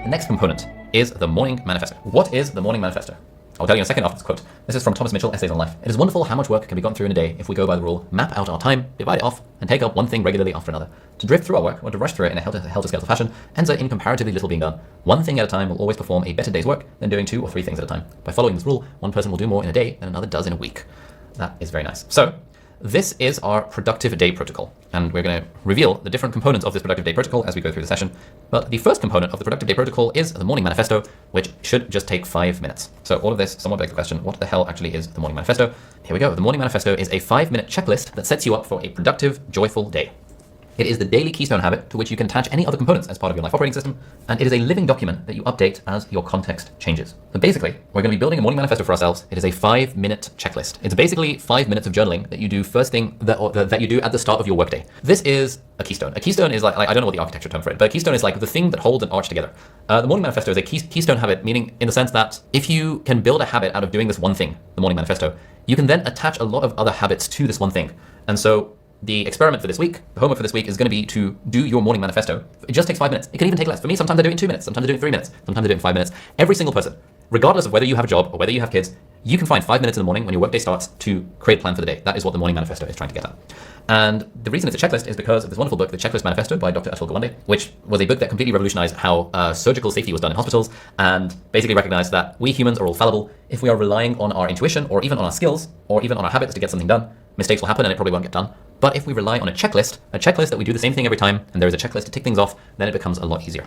The next component is the Morning Manifesto. What is the Morning Manifesto? I'll tell you in a second after this quote. This is from Thomas Mitchell, Essays on Life. It is wonderful how much work can be gotten through in a day if we go by the rule, map out our time, divide it off, and take up one thing regularly after another. To drift through our work, or to rush through it in a helter-skelter fashion, ends in comparatively little being done. One thing at a time will always perform a better day's work than doing 2 or 3 things at a time. By following this rule, one person will do more in a day than another does in a week. That is very nice. So, this is our productive day protocol, and we're going to reveal the different components of this productive day protocol as we go through the session. But the first component of the productive day protocol is the Morning Manifesto, which should just take 5 minutes. So all of this somewhat begs the question, what the hell actually is the Morning Manifesto? Here we go. The Morning Manifesto is a 5-minute checklist that sets you up for a productive, joyful day. It is the daily keystone habit to which you can attach any other components as part of your life operating system, and it is a living document that you update as your context changes. So basically, we're going to be building a morning manifesto for ourselves. It is a 5-minute checklist. It's basically 5 minutes of journaling that you do first thing that you do at the start of your workday. This is a keystone. A keystone is like I don't know what the architecture term for it, but a keystone is like the thing that holds an arch together. The morning manifesto is a keystone habit, meaning in the sense that if you can build a habit out of doing this one thing, the morning manifesto, you can then attach a lot of other habits to this one thing. And so the experiment for this week, the homework for this week is going to be to do your morning manifesto. It just takes 5 minutes. It can even take less. For me, sometimes I do it in 2 minutes. Sometimes I do it in 3 minutes. Sometimes I do it in 5 minutes. Every single person, regardless of whether you have a job or whether you have kids, you can find 5 minutes in the morning when your workday starts to create a plan for the day. That is what the morning manifesto is trying to get at. And the reason it's a checklist is because of this wonderful book, The Checklist Manifesto by Dr. Atul Gawande, which was a book that completely revolutionized how surgical safety was done in hospitals and basically recognized that we humans are all fallible. If we are relying on our intuition or even on our skills or even on our habits to get something done, mistakes will happen and it probably won't get done. But if we rely on a checklist that we do the same thing every time, and there is a checklist to tick things off, then it becomes a lot easier.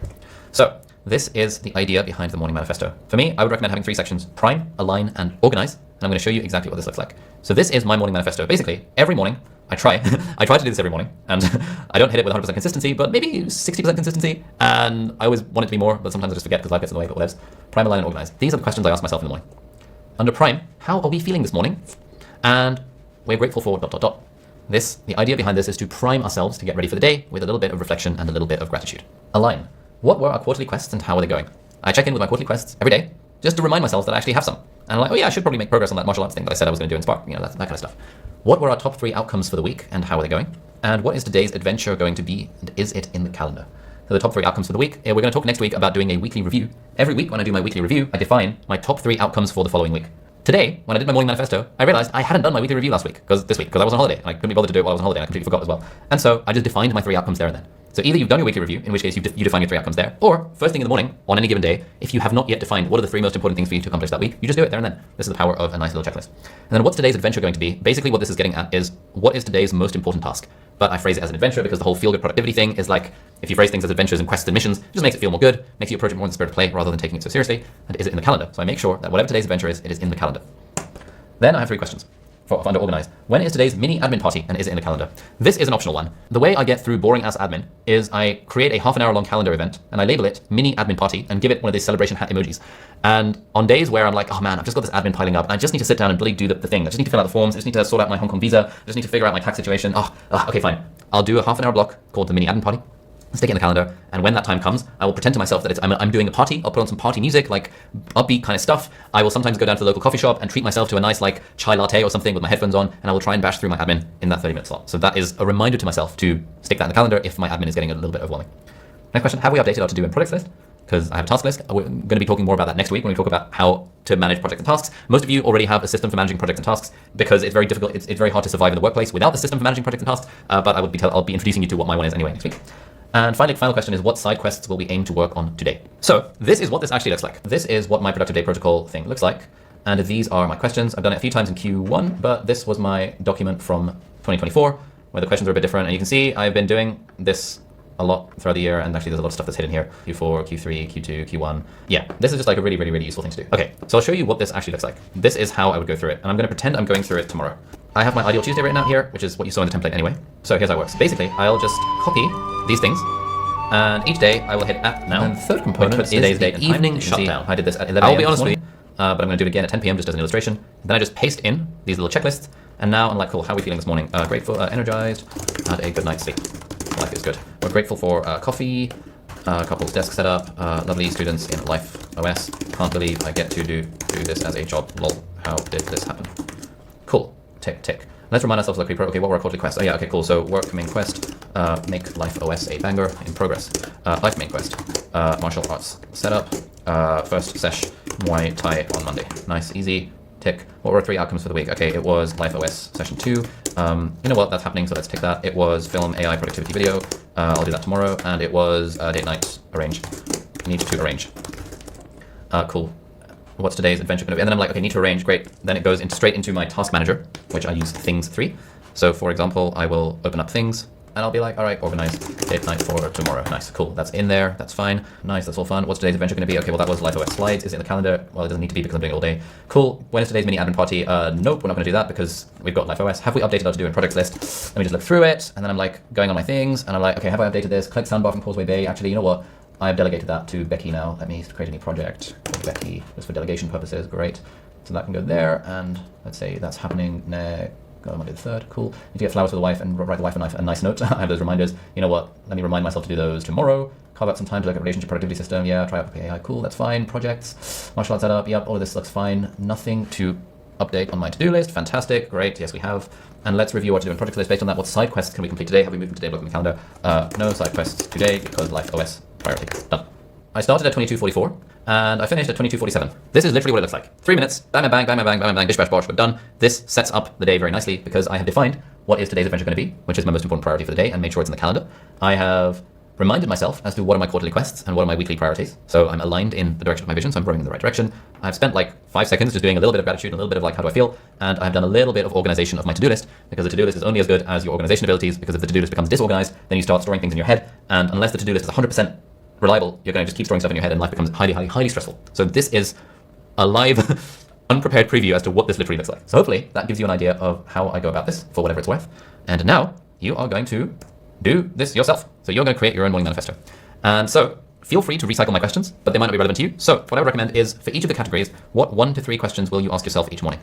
So this is the idea behind the Morning Manifesto. For me, I would recommend having 3 sections: prime, align, and organize. And I'm going to show you exactly what this looks like. So this is my Morning Manifesto. Basically, every morning, I try to do this every morning, and I don't hit it with 100% consistency, but maybe 60% consistency, and I always want it to be more, but sometimes I just forget because life gets in the way, but whatevs. Prime, align, and organize. These are the questions I ask myself in the morning. Under prime, how are we feeling this morning? And we're grateful for ... The idea behind this is to prime ourselves to get ready for the day with a little bit of reflection and a little bit of gratitude. Align. What were our quarterly quests and how are they going? I check in with my quarterly quests every day just to remind myself that I actually have some. And I'm like, oh yeah, I should probably make progress on that martial arts thing that I said I was going to do in Spark, that kind of stuff. What were our top 3 outcomes for the week and how are they going? And what is today's adventure going to be and is it in the calendar? So the top 3 outcomes for the week. We're going to talk next week about doing a weekly review. Every week when I do my weekly review, I define my top 3 outcomes for the following week. Today, when I did my morning manifesto, I realized I hadn't done my weekly review last week, because I was on holiday, and I couldn't be bothered to do it while I was on holiday, and I completely forgot as well. And so I just defined my 3 outcomes there and then. So either you've done your weekly review, in which case you define your 3 outcomes there, or first thing in the morning, on any given day, if you have not yet defined what are the 3 most important things for you to accomplish that week, you just do it there and then. This is the power of a nice little checklist. And then what's today's adventure going to be? Basically what this is getting at is, what is today's most important task? But I phrase it as an adventure because the whole feel-good productivity thing is like, if you phrase things as adventures and quests and missions, it just makes it feel more good, makes you approach it more in the spirit of play rather than taking it so seriously, and is it in the calendar? So I make sure that whatever today's adventure is, it is in the calendar. Then I have 3 questions for under organize. When is today's mini admin party and is it in the calendar? This is an optional one. The way I get through boring ass admin is I create a half-an-hour long calendar event and I label it mini admin party and give it one of these celebration hat emojis. And on days where I'm like, oh man, I've just got this admin piling up and I just need to sit down and bloody do the thing. I just need to fill out the forms. I just need to sort out my Hong Kong visa. I just need to figure out my tax situation. Okay, fine. I'll do a half-an-hour block called the mini admin party. Stick it in the calendar, and when that time comes, I will pretend to myself that I'm doing a party. I'll put on some party music, like upbeat kind of stuff. I will sometimes go down to the local coffee shop and treat myself to a nice like chai latte or something with my headphones on, and I will try and bash through my admin in that 30-minute slot. So that is a reminder to myself to stick that in the calendar if my admin is getting a little bit overwhelming. Next question, have we updated our to-do and projects list? Because I have a task list. We're going to be talking more about that next week when we talk about how to manage projects and tasks. Most of you already have a system for managing projects and tasks because it's very difficult. It's very hard to survive in the workplace without the system for managing projects and tasks. But I'll be introducing you to what my one is anyway next week. And finally, final question is, what side quests will we aim to work on today? So this is what this actually looks like. This is what my productive day protocol thing looks like. And these are my questions. I've done it a few times in Q1, but this was my document from 2024 where the questions are a bit different. And you can see I've been doing this a lot throughout the year. And actually there's a lot of stuff that's hidden here. Q4, Q3, Q2, Q1. Yeah, this is just like a really, really, really useful thing to do. Okay, so I'll show you what this actually looks like. This is how I would go through it. And I'm going to pretend I'm going through it tomorrow. I have my ideal Tuesday written out here, which is what you saw in the template anyway. So here's how it works. Basically, I'll just copy these things. And each day I will hit app now. And the third component is today's date and evening shutdown. I did this at 11 a.m. I'll be honest with you, but I'm going to do it again at 10 p.m. just as an illustration. Then I just paste in these little checklists. And now I'm like, cool, how are we feeling this morning? Grateful, energized, had a good night's sleep. Life is good. We're grateful for coffee, couple's desk setup, lovely students in Life OS. Can't believe I get to do this as a job. Lol, how did this happen? Cool, tick, tick. Let's remind ourselves of the creeper. Okay, what were our quarterly quests? Oh yeah, okay, cool. So work main quest, make life OS a banger in progress. Life main quest, martial arts setup, first sesh, Muay Thai on Monday. Nice, easy, tick. What were 3 outcomes for the week? Okay, it was life OS session 2. You know what, that's happening, so let's tick that. It was film AI productivity video. I'll do that tomorrow. And it was date night arrange. Need to arrange. Cool. What's today's adventure going to be? And then I'm like, okay, need to arrange, great. Then it goes straight into my task manager, which I use things 3. So for example, I will open up things and I'll be like, all right, organize date night for tomorrow. Nice, cool. That's in there. That's fine. Nice, that's all fun. What's today's adventure going to be? Okay, well, that was Life OS slides. Is it in the calendar? Well, it doesn't need to be because I'm doing it all day. Cool. When is today's mini admin party? Nope, we're not going to do that because we've got Life OS. Have we updated our to-do and projects list? Let me just look through it. And then I'm like going on my things and I'm like, okay, have I updated this? Click soundbar from Causeway Bay. Actually, you know what? I've delegated that to Becky now. Let me create a new project called Becky, just for delegation purposes. Great. So that can go there, and let's say that's happening next Monday the 3rd. Cool. Need to get flowers for the wife and write the wife a nice note. I have those reminders. You know what? Let me remind myself to do those tomorrow. Carve out some time to look at relationship productivity system. Yeah, try out AI. Cool. That's fine. Projects, martial arts setup. Yep, all of this looks fine. Nothing to update on my to-do list. Fantastic. Great. Yes, we have. And let's review what to do in project list. Based on that, what side quests can we complete today? Have we moved them today? Look in the calendar. No side quests today because Life OS priority. Done. I started at 22:44 and I finished at 22:47. This is literally what it looks like. 3 minutes, bang, bang, bang, bang, bang, bang, bang, bish, bash, bosh, we're done. This sets up the day very nicely because I have defined what is today's adventure going to be, which is my most important priority for the day, and made sure it's in the calendar. I have reminded myself as to what are my quarterly quests and what are my weekly priorities. So I'm aligned in the direction of my vision, so I'm growing in the right direction. I've spent like 5 seconds just doing a little bit of gratitude and a little bit of like, how do I feel? And I've done a little bit of organization of my to-do list, because the to-do list is only as good as your organization abilities, because if the to-do list becomes disorganized, then you start storing things in your head. And unless the to-do list is 100% reliable, you're going to just keep storing stuff in your head and life becomes highly, highly, highly stressful. So this is a live, unprepared preview as to what this literally looks like. So hopefully that gives you an idea of how I go about this for whatever it's worth. And now you are going to do this yourself. So you're going to create your own morning manifesto. And so feel free to recycle my questions, but they might not be relevant to you. So what I would recommend is for each of the categories, what 1 to 3 questions will you ask yourself each morning?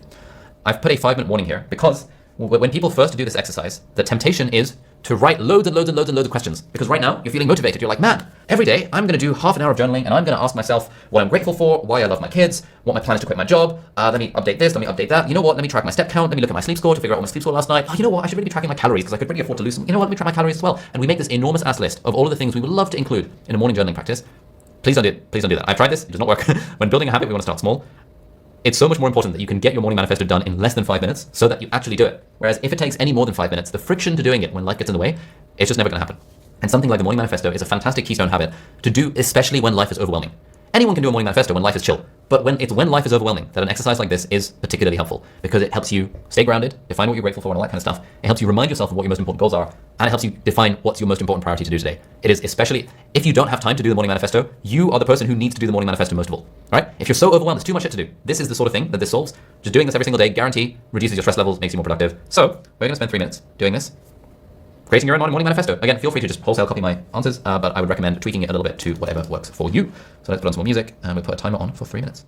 I've put a 5-minute warning here because when people first do this exercise, the temptation is to write loads and loads and loads and loads of questions. Because right now you're feeling motivated. You're like, man, every day I'm going to do half an hour of journaling and I'm going to ask myself what I'm grateful for, why I love my kids, what my plan is to quit my job. Let me update this, let me update that. You know what? Let me track my step count. Let me look at my sleep score to figure out what my sleep score last night. Oh, you know what? I should really be tracking my calories because I could really afford to lose some. You know what? Let me track my calories as well. And we make this enormous ass list of all of the things we would love to include in a morning journaling practice. Please don't do it. Please don't do that. I've tried this. It does not work. When building a habit, we want to start small. It's so much more important that you can get your morning manifesto done in less than 5 minutes so that you actually do it. Whereas if it takes any more than 5 minutes, the friction to doing it when life gets in the way, it's just never going to happen. And something like the morning manifesto is a fantastic keystone habit to do, especially when life is overwhelming. Anyone can do a morning manifesto when life is chill, but when life is overwhelming that an exercise like this is particularly helpful, because it helps you stay grounded, define what you're grateful for and all that kind of stuff. It helps you remind yourself of what your most important goals are, and it helps you define what's your most important priority to do today. It is especially, if you don't have time to do the morning manifesto, you are the person who needs to do the morning manifesto most of all, right? If you're so overwhelmed, there's too much shit to do. This is the sort of thing that this solves. Just doing this every single day, guarantee, reduces your stress levels, makes you more productive. So we're going to spend 3 minutes doing this, creating your own morning manifesto. Again, feel free to just wholesale copy my answers, but I would recommend tweaking it a little bit to whatever works for you. So let's put on some more music and we'll put a timer on for 3 minutes.